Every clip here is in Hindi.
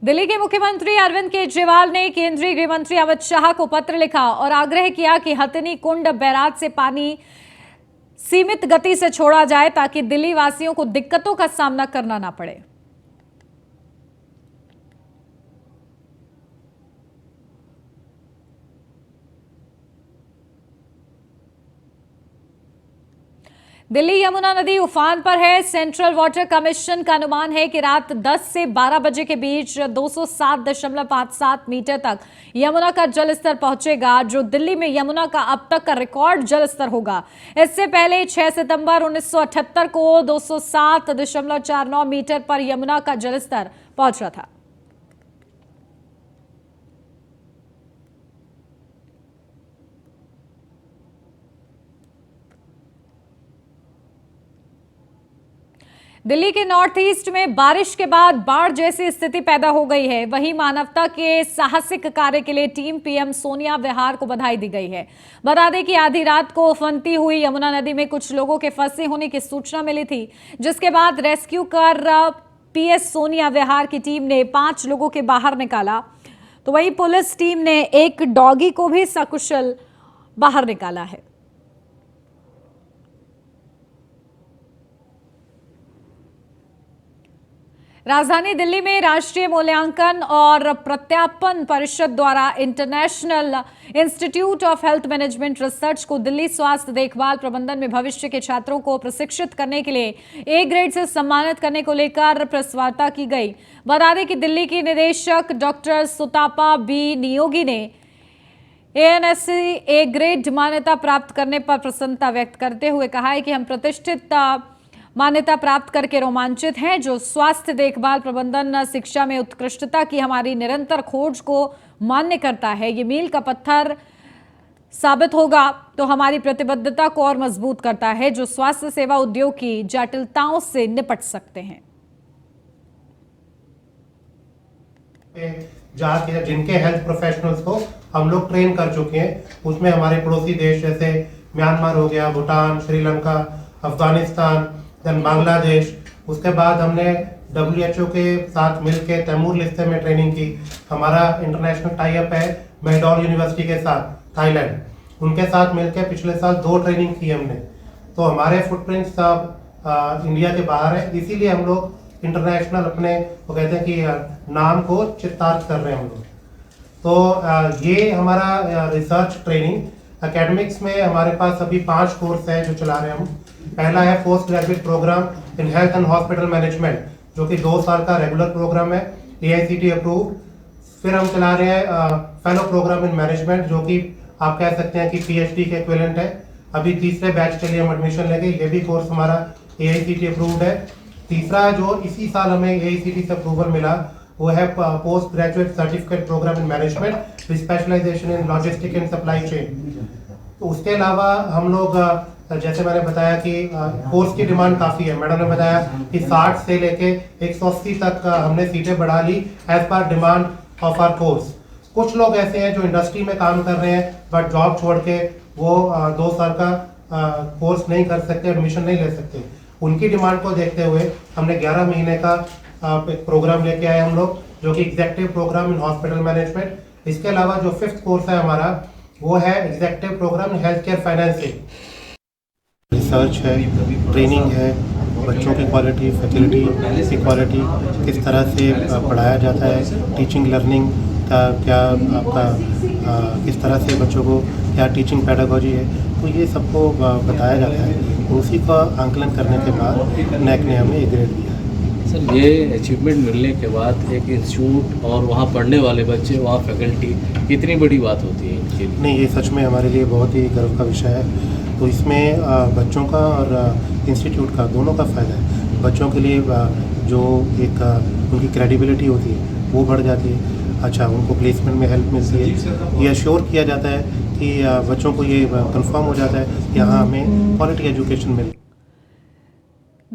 दिल्ली के मुख्यमंत्री अरविंद केजरीवाल ने केंद्रीय गृह मंत्री अमित शाह को पत्र लिखा और आग्रह किया कि हथिनी कुंड बैराज से पानी सीमित गति से छोड़ा जाए ताकि दिल्ली वासियों को दिक्कतों का सामना करना ना पड़े। दिल्ली यमुना नदी उफान पर है। सेंट्रल वाटर कमीशन का अनुमान है कि रात 10 से 12 बजे के बीच 207.57 मीटर तक यमुना का जलस्तर पहुंचेगा, जो दिल्ली में यमुना का अब तक का रिकॉर्ड जलस्तर होगा। इससे पहले 6 सितंबर 1978 को 207.49 मीटर पर यमुना का जलस्तर पहुंचा था। दिल्ली के नॉर्थ ईस्ट में बारिश के बाद बाढ़ जैसी स्थिति पैदा हो गई है। वहीं मानवता के साहसिक कार्य के लिए टीम पीएम सोनिया विहार को बधाई दी गई है। बता दें कि आधी रात को उफनती हुई यमुना नदी में कुछ लोगों के फंसे होने की सूचना मिली थी, जिसके बाद रेस्क्यू कर पीएस सोनिया विहार की टीम ने 5 लोगों के बाहर निकाला। तो वहीं पुलिस टीम ने एक डॉगी को भी सकुशल बाहर निकाला है। राजधानी दिल्ली में राष्ट्रीय मूल्यांकन और प्रत्यापन परिषद द्वारा international institute of health management research को दिल्ली स्वास्थ्य देखभाल प्रबंधन में भविष्य के छात्रों को प्रशिक्षित करने के लिए ए ग्रेड से सम्मानित करने को लेकर प्रेस वार्ता की गई। बता दें कि दिल्ली की निदेशक डॉक्टर सुतापा बी नियोगी ने एएनएससी ए ग्रेड मान्यता प्राप्त करने पर प्रसन्नता व्यक्त करते हुए कहा है कि हम प्रतिष्ठित मान्यता प्राप्त करके रोमांचित हैं, जो स्वास्थ्य देखभाल प्रबंधन शिक्षा में उत्कृष्टता की हमारी निरंतर खोज को मान्य करता है। ये मील का पत्थर साबित होगा तो हमारी प्रतिबद्धता को और मजबूत करता है, जो स्वास्थ्य सेवा उद्योग की जटिलताओं से निपट सकते हैं। जहाँ जिनके हेल्थ प्रोफेशनल्स को हम लोग ट्रेन कर चुके हैं, उसमें हमारे पड़ोसी देश जैसे म्यांमार हो गया, भूटान, श्रीलंका, अफगानिस्तान, देन बांग्लादेश। उसके बाद हमने WHO के साथ मिलकर तैमूर लिस्ते में ट्रेनिंग की। हमारा इंटरनेशनल टाई अप है मैकडॉल यूनिवर्सिटी के साथ, थाईलैंड। उनके साथ मिलकर पिछले साल 2 ट्रेनिंग की हमने। तो हमारे फुटप्रिंट्स सब इंडिया के बाहर है, इसीलिए हम लोग इंटरनेशनल अपने वो कहते हैं कि नाम को चितार्थ कर रहे हैं हम लोग। तो ये हमारा रिसर्च ट्रेनिंग एकेडमिक्स में हमारे पास अभी 5 कोर्स है जो चला रहे हैं हम। पहला है post graduate programme in health and hospital management, जो कि 2 साल का रेगुलर प्रोग्राम है, AICTE अप्रूव्ड। फिर हम चला रहे हैं फेलो प्रोग्राम इन मैनेजमेंट, जो कि आप कह सकते हैं कि PhD के इक्विवेलेंट है। अभी तीसरे बैच के लिए हम एडमिशन लेंगे, ये भी कोर्स हमारा AICTE अप्रूव्ड है। तीसरा जो इसी साल हमें AICTE से अप्रूवल मिला वो है post graduate certificate programme in management with specialisation in logistic and supply chain. तो उसके अलावा हम लोग जैसे मैंने बताया कि कोर्स की डिमांड काफ़ी है। मैडम ने बताया कि 60 से लेके 180 तक हमने सीटें बढ़ा ली as per demand of our course. कुछ लोग ऐसे हैं जो इंडस्ट्री में काम कर रहे हैं बट जॉब छोड़ के वो 2 साल का कोर्स नहीं कर सकते, एडमिशन नहीं ले सकते। उनकी डिमांड को देखते हुए हमने 11 महीने का प्रोग्राम लेके आए हम लोग, जो कि executive programme in hospital management. इसके अलावा जो 5th कोर्स है हमारा वो है executive programme in health care financing. Research है, ट्रेनिंग है, बच्चों की क्वालिटी, फैकल्टी की क्वालिटी, किस तरह से पढ़ाया जाता है, टीचिंग लर्निंग का क्या आपका किस तरह से बच्चों को क्या टीचिंग पैडागोजी है, तो ये सबको बताया जाता है। उसी का आंकलन करने के बाद नैक ने हमें A ग्रेड दिया है। सर, ये अचीवमेंट मिलने के बाद एक इंस्टीट्यूट और वहाँ पढ़ने वाले बच्चे, वहाँ फैकल्टी, कितनी बड़ी बात होती है इनके लिए? नहीं, ये सच में हमारे लिए बहुत ही गर्व का विषय है। तो इसमें बच्चों का और इंस्टीट्यूट का दोनों का फ़ायदा है। बच्चों के लिए जो एक उनकी क्रेडिबिलिटी होती है वो बढ़ जाती है। अच्छा, उनको प्लेसमेंट में हेल्प मिलती है। ये अश्योर किया जाता है कि बच्चों को ये कंफर्म हो जाता है कि यहाँ हमें क्वालिटी एजुकेशन मिल।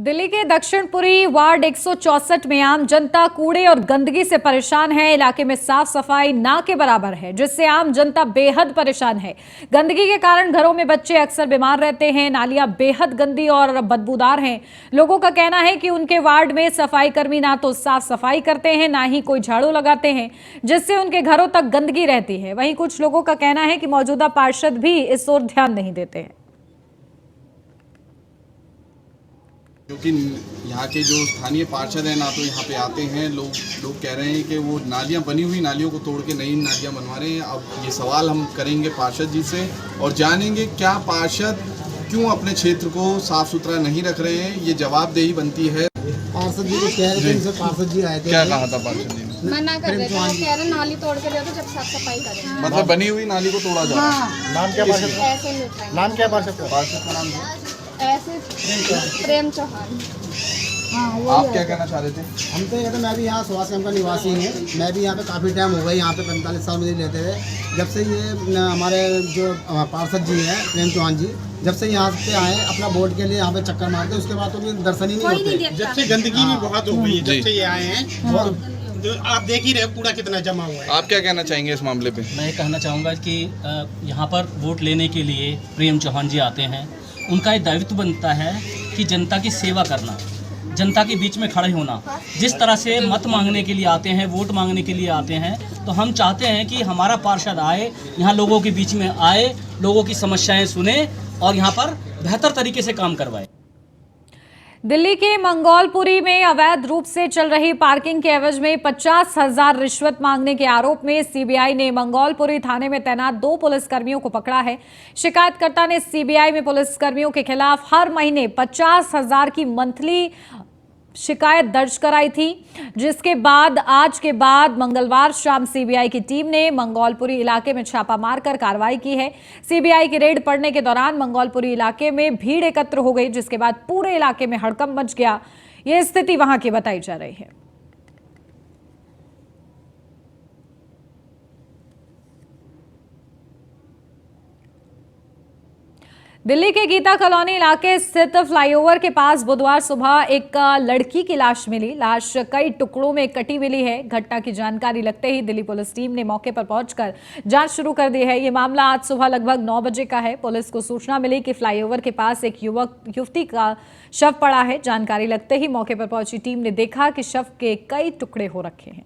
दिल्ली के दक्षिणपुरी वार्ड 164 में आम जनता कूड़े और गंदगी से परेशान है। इलाके में साफ सफाई ना के बराबर है, जिससे आम जनता बेहद परेशान है। गंदगी के कारण घरों में बच्चे अक्सर बीमार रहते हैं। नालियां बेहद गंदी और बदबूदार हैं। लोगों का कहना है कि उनके वार्ड में सफाई कर्मी ना तो साफ सफाई करते हैं, ना ही कोई झाड़ू लगाते हैं, जिससे उनके घरों तक गंदगी रहती है। वहीं कुछ लोगों का कहना है कि मौजूदा पार्षद भी इस ओर ध्यान नहीं देते हैं। क्योंकि यहाँ के जो स्थानीय पार्षद हैं ना तो यहाँ पे आते हैं, लोग कह रहे हैं कि वो नालियाँ बनी हुई नालियों को तोड़ के नई नालियाँ बनवा रहे हैं। अब ये सवाल हम करेंगे पार्षद जी से और जानेंगे क्या पार्षद क्यों अपने क्षेत्र को साफ सुथरा नहीं रख रहे हैं। ये जवाबदेही बनती है। पार्षद जी को कह रहे थे, इनसे पार्षद जी आए थे। क्या कहा था पार्षद जी ने? मना कर रहे थे, वो कह रहे नाली तोड़ के दे दो जब साफ सफाई करें। मतलब बनी हुई नाली को तोड़ा जा रहा है। नाम क्या पार्षद का? ऐसे नहीं उठाएंगे। नाम क्या पार्षद का? पार्षद का नाम है ऐसे प्रेम चौहान। आप क्या कहना चाह रहे थे? हम तो ये कहते, मैं भी यहाँ सुभाष कैंप का निवासी हूँ। मैं भी यहाँ पे काफ़ी टाइम हो गया, यहाँ पे 45 साल मुझे लेते हुए। जब से ये हमारे जो पार्षद जी हैं प्रेम चौहान जी, जब से यहाँ पे आए अपना वोट के लिए यहाँ पे चक्कर मारते, उसके बाद तो भी दर्शन ही नहीं होते। जब से गंदगी भी बहुत हो गई है, जब से ये आए हैं और तो आप देख ही रहे कूड़ा कितना जमा हुआ है। आप क्या कहना चाहेंगे इस मामले पे? मैं ये कहना चाहूँगा कि यहाँ पर वोट लेने के लिए प्रेम चौहान जी आते हैं। उनका ये दायित्व बनता है कि जनता की सेवा करना, जनता के बीच में खड़े होना। जिस तरह से मत मांगने के लिए आते हैं, वोट मांगने के लिए आते हैं, तो हम चाहते हैं कि हमारा पार्षद आए, यहाँ लोगों के बीच में आए, लोगों की समस्याएं सुने और यहाँ पर बेहतर तरीके से काम करवाए। दिल्ली के मंगोलपुरी में अवैध रूप से चल रही पार्किंग के एवज में 50,000 रिश्वत मांगने के आरोप में सीबीआई ने मंगोलपुरी थाने में तैनात 2 पुलिसकर्मियों को पकड़ा है। शिकायतकर्ता ने सीबीआई में पुलिसकर्मियों के खिलाफ हर महीने 50,000 की मंथली शिकायत दर्ज कराई थी, जिसके बाद आज के बाद मंगलवार शाम सीबीआई की टीम ने मंगोलपुरी इलाके में छापा मारकर कार्रवाई की है। सीबीआई की रेड पड़ने के दौरान मंगोलपुरी इलाके में भीड़ एकत्र हो गई, जिसके बाद पूरे इलाके में हड़कंप मच गया। यह स्थिति वहां की बताई जा रही है। दिल्ली के गीता कॉलोनी इलाके स्थित फ्लाईओवर के पास बुधवार सुबह एक लड़की की लाश मिली। लाश कई टुकड़ों में कटी मिली है। घटना की जानकारी लगते ही दिल्ली पुलिस टीम ने मौके पर पहुंचकर जांच शुरू कर दी है। ये मामला आज सुबह लगभग 9 बजे का है। पुलिस को सूचना मिली कि फ्लाईओवर के पास एक युवती का शव पड़ा है। जानकारी लगते ही मौके पर पहुंची टीम ने देखा कि शव के कई टुकड़े हो रखे हैं।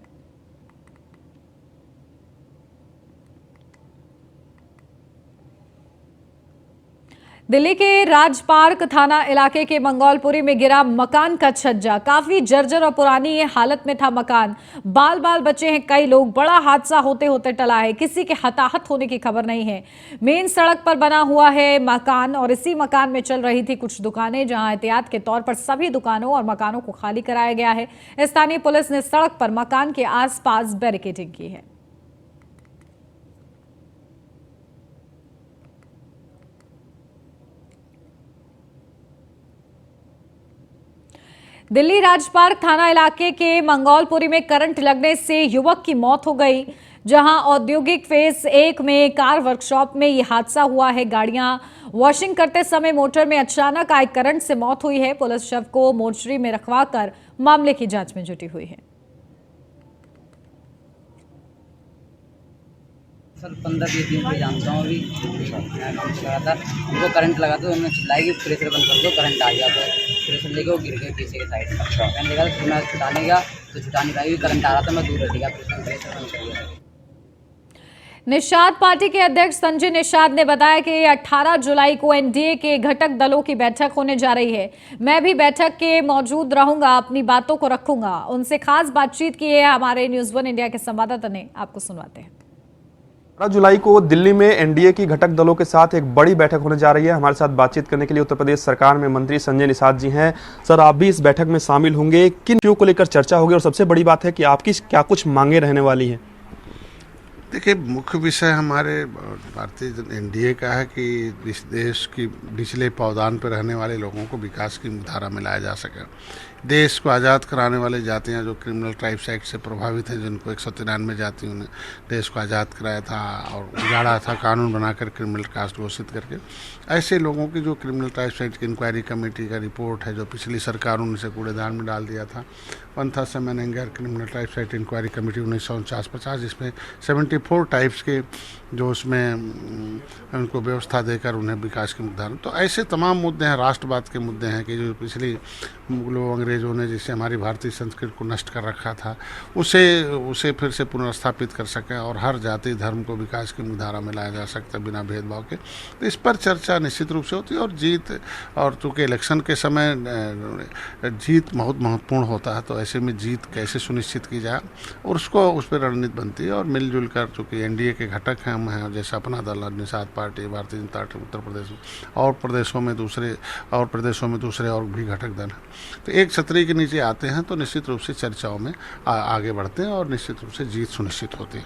दिल्ली के राजपार्क थाना इलाके के मंगोलपुरी में गिरा मकान का छज्जा। काफी जर्जर और पुरानी हालत में था मकान। बाल बाल बचे हैं कई लोग। बड़ा हादसा होते होते टला है। किसी के हताहत होने की खबर नहीं है। मेन सड़क पर बना हुआ है मकान और इसी मकान में चल रही थी कुछ दुकानें, जहां एहतियात के तौर पर सभी दुकानों और मकानों को खाली कराया गया है। स्थानीय पुलिस ने सड़क पर मकान के आसपास बैरिकेडिंग की है। दिल्ली राजपार्क थाना इलाके के मंगोलपुरी में करंट लगने से युवक की मौत हो गई, जहां औद्योगिक फेज 1 में कार वर्कशॉप में यह हादसा हुआ है। गाड़ियां वॉशिंग करते समय मोटर में अचानक आए करंट से मौत हुई है। पुलिस शव को मोर्चरी में रखवाकर मामले की जांच में जुटी हुई है। सर 15-20 दिन से जानता हूँ। अभी लगा था, उनको करंट लगा तो उन्होंने चिल्लाई कि प्रेशर बंद कर दो, करंट आ गया। तो प्रेशर लेके वो गिर गए पीछे के साइड। मैंने देखा तो मैं छुटाने गया तो छुटा नहीं पाई, करंट आ रहा था, मैं दूर रह गया, प्रेशर बंद कर दिया। निषाद पार्टी के अध्यक्ष संजय निषाद ने बताया कि 18 जुलाई को एनडीए के घटक दलों की बैठक होने जा रही है। मैं भी बैठक के मौजूद रहूंगा, अपनी बातों को रखूंगा। उनसे खास बातचीत की है हमारे न्यूज़ 1 इंडिया के संवाददाता ने, आपको सुनवाते हैं। 18 जुलाई को दिल्ली में एनडीए की घटक दलों के साथ एक बड़ी बैठक होने जा रही है। हमारे साथ बातचीत करने के लिए उत्तर प्रदेश सरकार में मंत्री संजय निषाद जी हैं। सर, आप भी इस बैठक में शामिल होंगे। किन विषयों को लेकर चर्चा होगी और सबसे बड़ी बात है कि आपकी क्या कुछ मांगे रहने वाली हैं? देखिए, मुख्य विषय हमारे भारतीय एनडीए का है कि इस देश की निचले पावदान पर रहने वाले लोगों को विकास की धारा में लाया जा सके। देश को आज़ाद कराने वाली जातियाँ जो क्रिमिनल ट्राइब्स एक्ट से प्रभावित हैं, जिनको 193 जातियों ने देश को आज़ाद कराया था और उजाड़ा था कानून बनाकर क्रिमिनल कास्ट घोषित करके, ऐसे लोगों की जो क्रिमिनल ट्राइब्स एक्ट की इंक्वायरी कमेटी का रिपोर्ट है जो पिछली सरकारों ने से कूड़ेदान में डाल दिया था, पंथा सेमेनेंगर criminal tribes act inquiry committee 1949-50, जिसमें 74 टाइप्स के जो उसमें उनको व्यवस्था देकर उन्हें विकास के मुद्दा, तो ऐसे तमाम मुद्दे हैं, राष्ट्रवाद के मुद्दे हैं कि जो पिछली मुगलों अंग्रेज़ों ने जिससे हमारी भारतीय संस्कृति को नष्ट कर रखा था उसे फिर से पुनर्स्थापित कर सकें और हर जाति धर्म को विकास की मुख्यधारा में लाया जा सकता है बिना भेदभाव के। तो इस पर चर्चा निश्चित रूप से होती है और चूँकि इलेक्शन के समय जीत बहुत महत्वपूर्ण होता है, तो ऐसे में जीत कैसे सुनिश्चित की जाए और उस पर रणनीति बनती है और मिलजुल कर, चूँकि एनडीए के घटक हैं हम हैं, जैसे अपना दल निषाद पार्टी, भारतीय जनता पार्टी उत्तर प्रदेश में और प्रदेशों में दूसरे और भी घटक दल हैं, तो एक छतरी के नीचे आते हैं तो निश्चित रूप से चर्चाओं में आगे बढ़ते हैं और निश्चित रूप से जीत सुनिश्चित होती है।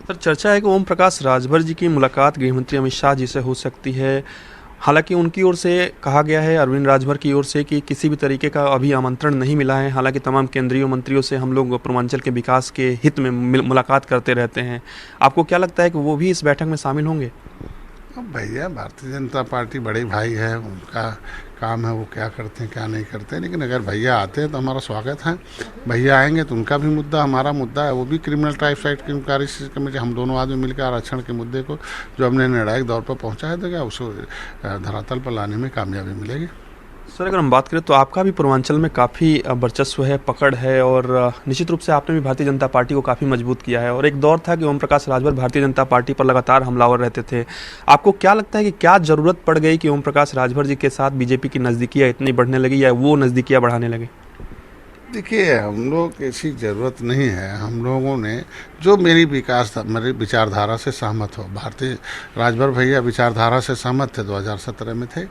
सर, चर्चा है कि ओम प्रकाश राजभर जी की मुलाकात गृहमंत्री अमित शाह जी से हो सकती है। हालांकि उनकी ओर से कहा गया है, अरविंद राजभर की ओर से, कि किसी भी तरीके का अभी आमंत्रण नहीं मिला है। हालांकि तमाम केंद्रीय मंत्रियों से हम लोग पूर्वांचल के विकास के हित में मुलाकात करते रहते हैं। आपको क्या लगता है कि वो भी इस बैठक में शामिल होंगे? भैया, भारतीय जनता पार्टी बड़े भाई है, उनका काम है वो क्या करते हैं क्या नहीं करते हैं, लेकिन अगर भैया आते हैं तो हमारा स्वागत है। भैया आएंगे तो उनका भी मुद्दा हमारा मुद्दा है, वो भी क्रिमिनल ट्राइब्स एक्ट की इंक्वायरी कमेटी, हम दोनों आदमी मिलकर आरक्षण के मुद्दे को जो हमने निर्णायक दौर पर पहुँचाया था, उसको धरातल पर लाने में कामयाबी मिलेगी। सर, अगर हम बात करें तो आपका भी पूर्वांचल में काफ़ी वर्चस्व है, पकड़ है और निश्चित रूप से आपने भी भारतीय जनता पार्टी को काफ़ी मजबूत किया है और एक दौर था कि ओम प्रकाश राजभर भारतीय जनता पार्टी पर लगातार हमलावर रहते थे। आपको क्या लगता है कि क्या ज़रूरत पड़ गई कि ओम प्रकाश राजभर जी के साथ बीजेपी की नज़दीकियाँ इतनी बढ़ने लगी या वो नज़दीकियाँ बढ़ाने लगे? देखिए, हम लोग ऐसी ज़रूरत नहीं है, हम लोगों ने जो मेरी विचारधारा से सहमत हो, भारतीय राजभर भैया विचारधारा से सहमत थे, 2017 में थे,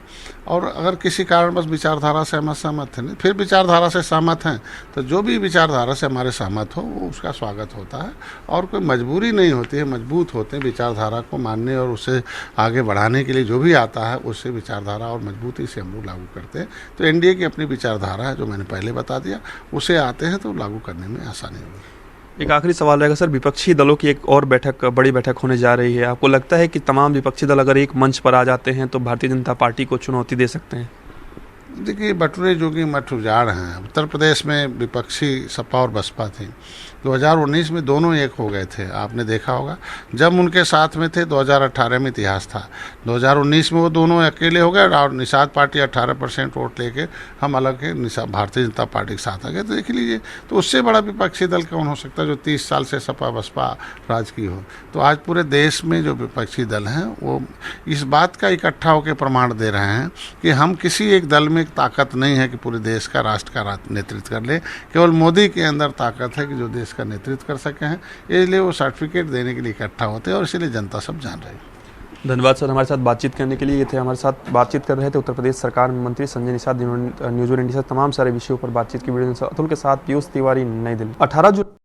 और अगर किसी कारण बस विचारधारा से हम सहमत थे नहीं, फिर विचारधारा से सहमत हैं, तो जो भी विचारधारा से हमारे सहमत हो वो उसका स्वागत होता है और कोई मजबूरी नहीं होती है, मजबूत होते हैं विचारधारा को मानने और उसे आगे बढ़ाने के लिए जो भी आता है उससे विचारधारा और मजबूती से हम लोग लागू करते हैं। तो एनडीए की अपनी विचारधारा है जो मैंने पहले बता दिया, उसे आते हैं तो लागू करने में आसानी होगी। एक आखिरी सवाल रहेगा सर, विपक्षी दलों की एक और बड़ी बैठक होने जा रही है। आपको लगता है कि तमाम विपक्षी दल अगर एक मंच पर आ जाते हैं तो भारतीय जनता पार्टी को चुनौती दे सकते हैं? देखिए, बटुरे जोगी मठ उजाड़ हैं। उत्तर प्रदेश में विपक्षी सपा और बसपा थी, 2019 में दोनों एक हो गए थे, आपने देखा होगा। जब उनके साथ में थे 2018 में इतिहास था, 2019 में वो दोनों अकेले हो गए और निषाद पार्टी 18% वोट लेके हम अलग है भारतीय जनता पार्टी के साथ आ गए। तो देख लीजिए, तो उससे बड़ा विपक्षी दल कौन हो सकता है जो 30 साल से सपा बसपा राज की हो। तो आज पूरे देश में जो विपक्षी दल हैं वो इस बात का इकट्ठा होकर प्रमाण दे रहे हैं कि हम किसी एक दल में ताकत नहीं है कि पूरे देश का राष्ट्र का नेतृत्व कर ले, केवल मोदी के अंदर ताकत है कि जो देश का नेतृत्व कर सके हैं, इसलिए वो सर्टिफिकेट देने के लिए इकट्ठा होते हैं और इसीलिए जनता सब जान रही है। धन्यवाद सर, हमारे साथ बातचीत करने के लिए। ये थे हमारे साथ बातचीत कर रहे थे उत्तर प्रदेश सरकार में मंत्री संजय निषाद, जिन्होंने न्यूज़ 1 इंडिया से तमाम सारे विषयों पर बातचीत की। वीडियो अतुल के साथ पीयूष तिवारी, नई दिल्ली। 18